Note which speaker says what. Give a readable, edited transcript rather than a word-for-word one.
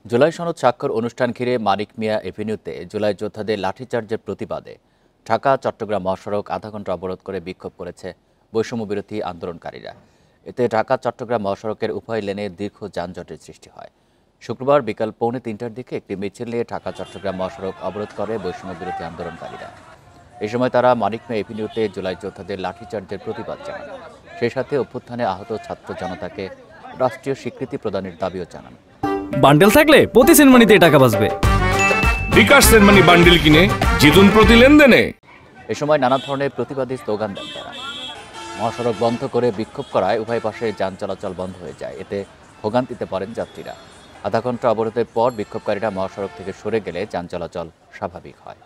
Speaker 1: জুলাই সনদ স্বাক্ষর অনুষ্ঠান ঘিরে মানিক মিয়া এভিনিউতে জুলাই যোদ্ধাদের লাঠিচার্জের প্রতিবাদে ঢাকা চট্টগ্রাম মহাসড়ক আধা ঘন্টা অবরোধ করে বিক্ষোভ করেছে বৈষম্য বিরোধী আন্দোলনকারীরা। এতে ঢাকা চট্টগ্রাম মহাসড়কের উভয় লেনে দীর্ঘ যানজটের সৃষ্টি হয়। শুক্রবার বিকাল 2:45টার দিকে একটি মিছিল নিয়ে ঢাকা চট্টগ্রাম মহাসড়ক অবরোধ করে বৈষম্য বিরোধী আন্দোলনকারীরা। এই সময় তারা মানিক মিয়া এভিনিউতে জুলাই যোদ্ধাদের লাঠিচার্জের প্রতিবাদ জানান। সেই সাথে অভ্যুত্থানে আহত ছাত্র জনতাকে রাষ্ট্রীয় স্বীকৃতি প্রদানের দাবিও জানান।
Speaker 2: বান্ডেল থাকলে প্রতি সেনমানিতে টাকা বাঁচবে।
Speaker 3: বিকাশ সেনমানি বান্ডেল কিনে জিতুন প্রতি লেনদেনে।
Speaker 1: এ সময় নানা ধরনের প্রতিবাদী স্লোগান দেন তারা। মহাসড়ক বন্ধ করে বিক্ষোভ করায় উভয় পাশে যান চলাচল বন্ধ হয়ে যায়। এতে ভোগান্তিতে পড়েন যাত্রীরা। আধা ঘন্টা অবরোধের পর বিক্ষোভকারীরা মহাসড়ক থেকে সরে গেলে যান চলাচল স্বাভাবিক হয়।